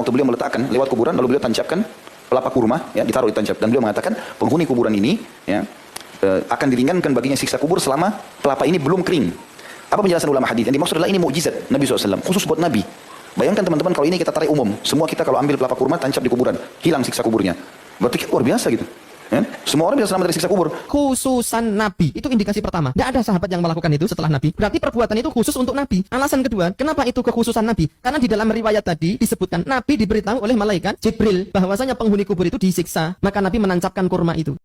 Waktu beliau meletakkan lewat kuburan, lalu beliau tancapkan pelapa kurma, ya, ditaruh ditancap, dan beliau mengatakan penghuni kuburan ini, ya, akan diringankan baginya siksa kubur selama pelapa ini belum kering. Apa penjelasan ulama hadis? Yang dimaksud adalah ini mukjizat Nabi SAW, khusus buat Nabi. Bayangkan teman-teman kalau ini kita tarik umum, semua kita kalau ambil pelapa kurma tancap di kuburan, hilang siksa kuburnya. Berarti luar biasa gitu. Ya? Semua orang bisa selamat dari siksa kubur. Khususan Nabi, itu indikasi pertama. Tidak ada sahabat yang melakukan itu setelah Nabi. Berarti perbuatan itu khusus untuk Nabi. Alasan kedua, kenapa itu kekhususan Nabi? Karena di dalam riwayat tadi disebutkan Nabi diberitahu oleh malaikat Jibril bahwasanya penghuni kubur itu disiksa. Maka Nabi menancapkan kurma itu.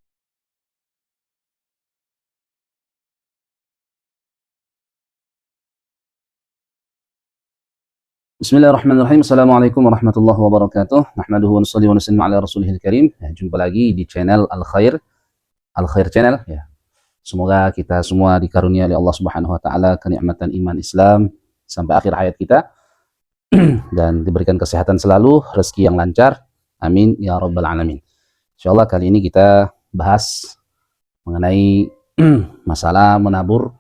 Bismillahirrahmanirrahim. Assalamualaikum warahmatullahi wabarakatuh. Nahmaduhu wa nusalli wa nusallimu ala rasulihil karim. Jumpa lagi di channel Al-Khair Channel. Ya. Semoga kita semua dikaruniai oleh Allah Subhanahu wa taala kenikmatan iman Islam sampai akhir hayat kita dan diberikan kesehatan selalu, rezeki yang lancar. Amin ya rabbal alamin. Insyaallah kali ini kita bahas mengenai masalah menabur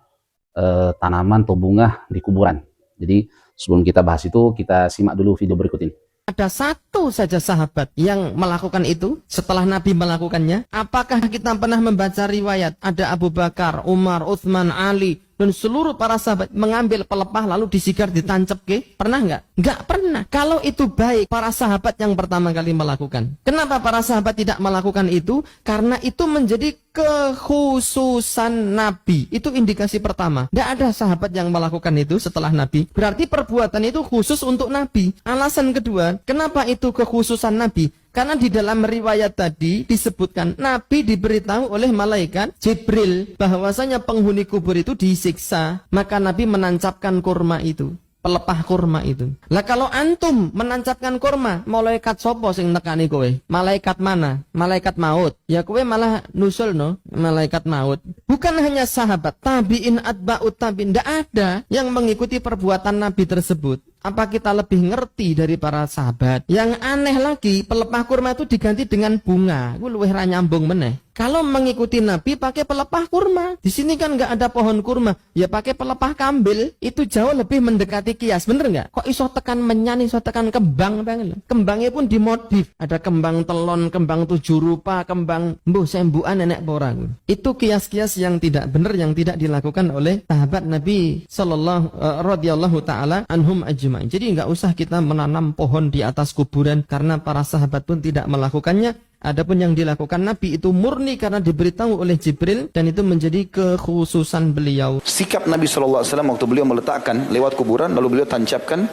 tanaman atau bunga di kuburan. Jadi sebelum kita bahas itu, kita simak dulu video berikut ini. Ada satu saja sahabat yang melakukan itu setelah Nabi melakukannya. Apakah kita pernah membaca riwayat ada Abu Bakar, Umar, Utsman, Ali dan seluruh para sahabat mengambil pelepah lalu disigar ditancap ke? Pernah nggak? Nggak pernah. Kalau itu baik para sahabat yang pertama kali melakukan. Kenapa para sahabat tidak melakukan itu? Karena itu menjadi kekhususan Nabi. Itu indikasi pertama. Tidak ada sahabat yang melakukan itu setelah Nabi. Berarti perbuatan itu khusus untuk Nabi. Alasan kedua, kenapa itu kekhususan Nabi? Karena di dalam riwayat tadi disebutkan Nabi diberitahu oleh malaikat Jibril bahwasanya penghuni kubur itu disiksa. Maka Nabi menancapkan kurma itu, pelepah kurma itu. Lah kalau antum menancapkan kurma, malaikat sopo sing nekani kowe? Malaikat mana? Malaikat maut. Ya kowe malah nusul no, malaikat maut. Bukan hanya sahabat, tabi'in atba'ut tabi'in, ndak ada yang mengikuti perbuatan Nabi tersebut. Apa kita lebih ngerti dari para sahabat? Yang aneh lagi, pelepah kurma itu diganti dengan bunga. Gue luwih ra nyambung meneh. Kalau mengikuti Nabi pakai pelepah kurma, di sini kan nggak ada pohon kurma, ya pakai pelepah kambil. Itu jauh lebih mendekati kias, bener nggak? Kok iso tekan menyan, iso tekan kembang, bang? Kembangnya pun dimodif. Ada kembang telon, kembang 7 rupa, kembang mbuh sembuan nenek borang. Itu kias-kias yang tidak benar, yang tidak dilakukan oleh sahabat Nabi Sallallahu radhiyallahu taala anhum ajma'in. Jadi nggak usah kita menanam pohon di atas kuburan karena para sahabat pun tidak melakukannya. Adapun yang dilakukan Nabi itu murni karena diberitahu oleh Jibril dan itu menjadi kekhususan beliau. Sikap Nabi SAW waktu beliau meletakkan lewat kuburan, lalu beliau tancapkan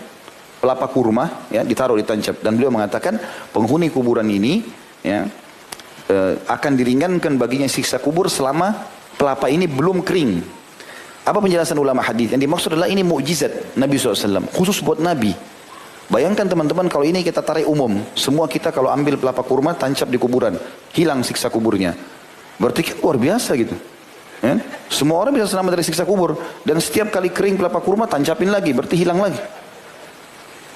pelapa kurma, ya, ditaruh ditancap, dan beliau mengatakan penghuni kuburan ini, ya, akan diringankan baginya siksa kubur selama pelapa ini belum kering. Apa penjelasan ulama hadis? Yang dimaksud adalah ini mukjizat Nabi SAW, khusus buat Nabi. Bayangkan teman-teman kalau ini kita tarik umum, semua kita kalau ambil pelapa kurma tancap di kuburan, hilang siksa kuburnya. Berarti luar biasa gitu. Ya? Semua orang bisa selamat dari siksa kubur, dan setiap kali kering pelapa kurma tancapin lagi, berarti hilang lagi.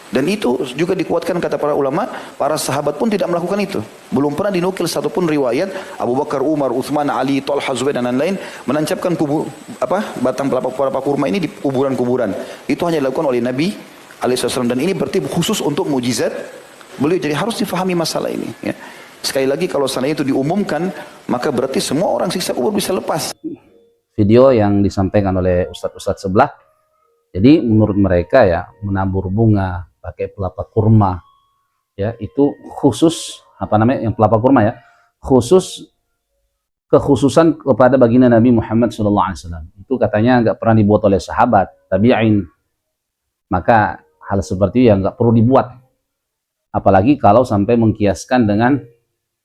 Dan itu juga dikuatkan kata para ulama, para sahabat pun tidak melakukan itu. Belum pernah dinukil satupun riwayat Abu Bakar, Umar, Utsman, Ali, Talha, Zubair dan lain-lain menancapkan batang pelapa kurma ini di kuburan-kuburan. Itu hanya dilakukan oleh Nabi alaihissalam, dan ini berarti khusus untuk mujizat beliau. Jadi harus difahami masalah ini. Ya. Sekali lagi kalau seandainya itu diumumkan, maka berarti semua orang siksa kubur bisa lepas. Video yang disampaikan oleh ustadz-ustadz sebelah. Jadi menurut mereka ya menabur bunga pakai pelapa kurma, ya itu khusus yang pelapa kurma ya khusus kekhususan kepada baginda Nabi Muhammad SAW. Itu katanya nggak pernah dibuat oleh sahabat tabi'in. Maka hal seperti itu ya nggak perlu dibuat. Apalagi kalau sampai mengkiaskan dengan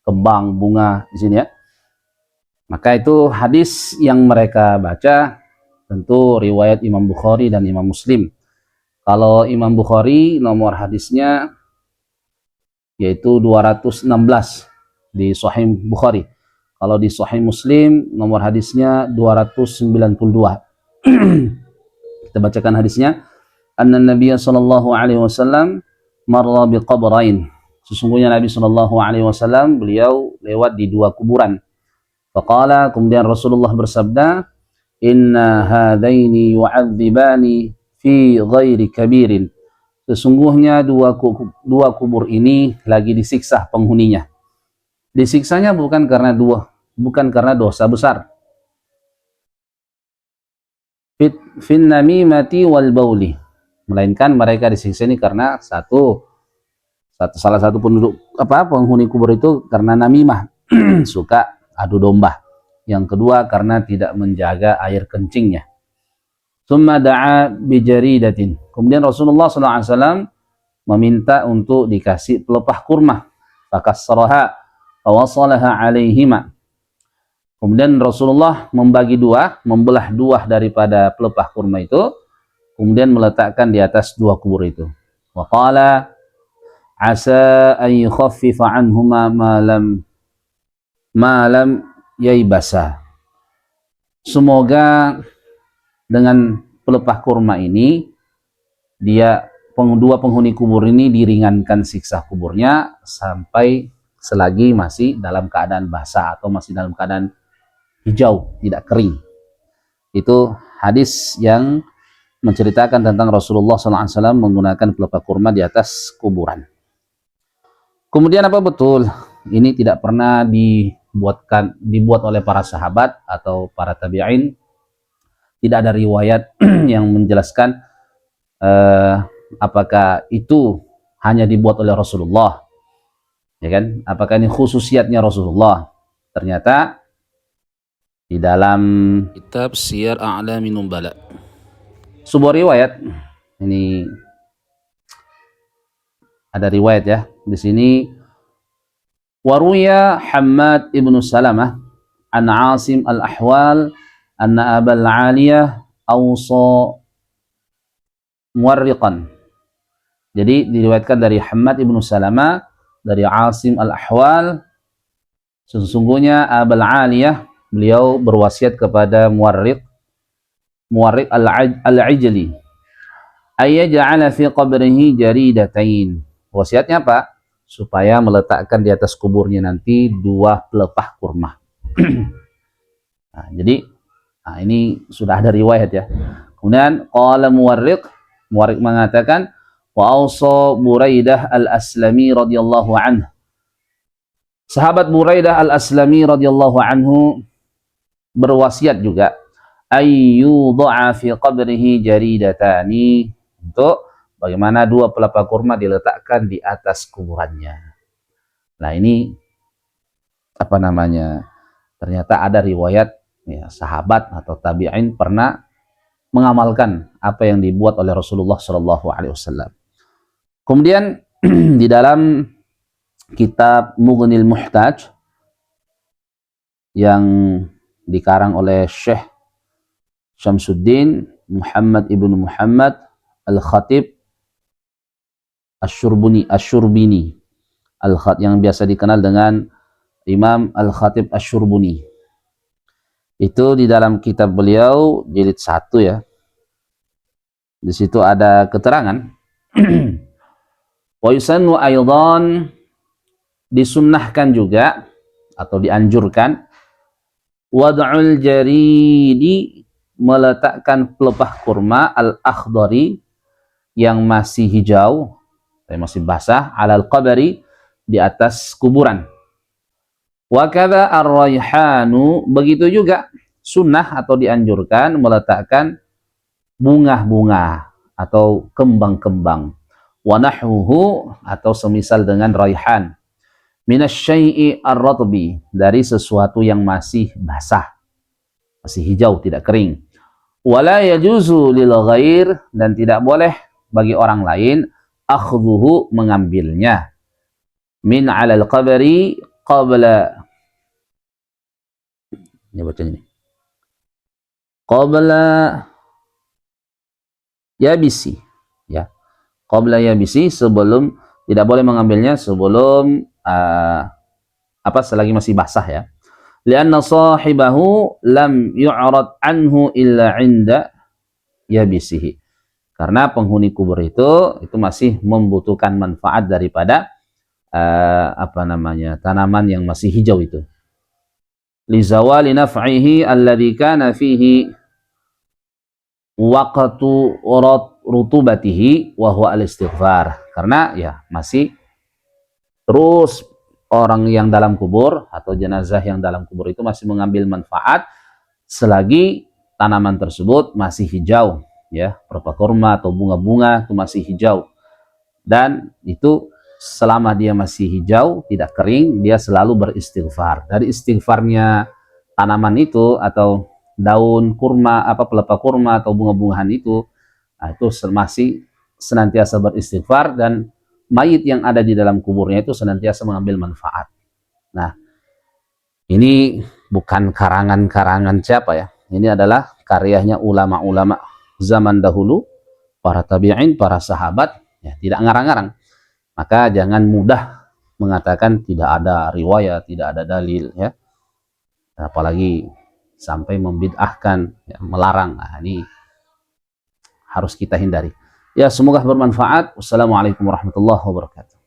kembang bunga di sini ya. Maka itu hadis yang mereka baca tentu riwayat Imam Bukhari dan Imam Muslim. Kalau Imam Bukhari nomor hadisnya yaitu 216 di Sahih Bukhari. Kalau di Sahih Muslim nomor hadisnya 292. Kita bacakan hadisnya. Anna Nabiya sallallahu alaihi wasallam marra biqabrain. Sesungguhnya Nabi sallallahu alaihi wasallam beliau lewat di 2 kuburan. Faqala, kemudian Rasulullah bersabda, inna hadaini yu'adzibani fi ghairi kabirin. sesungguhnya dua kubur ini lagi disiksa penghuninya. Disiksanya bukan karena dosa besar. Fin namimati wal bauli, melainkan mereka disiksa ini karena salah satu penghuni kubur itu karena namimah, suka adu domba. Yang kedua karena tidak menjaga air kencingnya. Tsumma da'a bijaridatin, kemudian Rasulullah SAW meminta untuk dikasih pelepah kurma. Fakassaraha fawasalaha alaihima, kemudian Rasulullah membelah dua daripada pelepah kurma itu, kemudian meletakkan di atas dua kubur itu. Wa qala asa an yukhaffifa anhuma ma lam yaibasa. Semoga dengan pelepah kurma ini dua penghuni kubur ini diringankan siksa kuburnya sampai selagi masih dalam keadaan basah atau masih dalam keadaan hijau, tidak kering. Itu hadis yang menceritakan tentang Rasulullah SAW menggunakan pelepah kurma di atas kuburan. Kemudian apa betul ini tidak pernah dibuat oleh para sahabat atau para tabi'in? Tidak ada riwayat yang menjelaskan apakah itu hanya dibuat oleh Rasulullah, ya kan? Apakah ini khususiatnya Rasulullah? Ternyata di dalam kitab Siyar A'lamin Nubala, sebuah riwayat, ini ada riwayat ya di sini, waruya Hammad ibnu Salamah an Asim al-Ahwal anna Abal Aliyah awsa muwarriqan. Jadi diriwayatkan dari Hammad ibnu Salamah dari Asim al-Ahwal, sesungguhnya Abal Aliyah beliau berwasiat kepada Muwarriq al-Ijli ayyaj'ala fi qabrihi jaridatain. Wasiatnya apa? Supaya meletakkan di atas kuburnya nanti dua pelepah kurma. Nah, jadi ini sudah ada riwayat ya. Kemudian qala Muwarriq mengatakan wa awsa Buraidah al-Aslami radhiyallahu anhu. Sahabat Buraidah al-Aslami radhiyallahu anhu berwasiat juga ayyudha'a fi qabrihi jaridatani, untuk bagaimana dua pelepah kurma diletakkan di atas kuburannya. Nah, ini apa namanya? Ternyata ada riwayat ya, sahabat atau tabi'in pernah mengamalkan apa yang dibuat oleh Rasulullah Shallallahu Alaihi Wasallam. Kemudian di dalam kitab Mughnil Muhtaj yang dikarang oleh Syekh Syamsuddin Muhammad ibnu Muhammad Al-Khatib Asy-Syurbini yang biasa dikenal dengan Imam Al-Khatib Asy-Syurbini. Itu di dalam kitab beliau jilid 1 ya. Di situ ada keterangan wa yusannu aidan, disunnahkan juga atau dianjurkan wad'ul jaridi, meletakkan pelepah kurma al-akhdari yang masih hijau, masih basah, alal qabri, di atas kuburan. Wa kadza ar-raihanu, begitu juga sunnah atau dianjurkan meletakkan bunga-bunga atau kembang-kembang. Wa nahwuhu, atau semisal dengan raihan, minasyai'i ar-ratbi, dari sesuatu yang masih basah, masih hijau, tidak kering. Wala yajuzu lil ghair, dan tidak boleh bagi orang lain akhdhuhu, mengambilnya, min 'alal qabri qabla, ini baca ini, qabla yabisi ya, qabla yabisi, sebelum, tidak boleh mengambilnya sebelum selagi masih basah ya. Lianna sahibahu lam yu'rad anhu illa 'inda yabisihi, karena penghuni kubur itu masih membutuhkan manfaat daripada tanaman yang masih hijau itu. Li zawali naf'ihi alladhi kana fihi waqtu rutubatihi wa huwa al-istighfar. Karena ya masih terus orang yang dalam kubur atau jenazah yang dalam kubur itu masih mengambil manfaat selagi tanaman tersebut masih hijau, ya, pelepah kurma atau bunga-bunga itu masih hijau. Dan itu selama dia masih hijau, tidak kering, dia selalu beristighfar. Dari istighfarnya tanaman itu atau daun kurma, pelepah kurma atau bunga-bungahan itu, nah, itu masih senantiasa beristighfar, dan mayit yang ada di dalam kuburnya itu senantiasa mengambil manfaat. Nah, ini bukan karangan-karangan siapa ya. Ini adalah karyanya ulama-ulama zaman dahulu, para tabi'in, para sahabat, ya, tidak ngarang-ngarang. Maka jangan mudah mengatakan tidak ada riwayat, tidak ada dalil, ya. Apalagi sampai membid'ahkan, ya, melarang. Nah, ini harus kita hindari. Ya, semoga bermanfaat. Wassalamualaikum warahmatullahi wabarakatuh.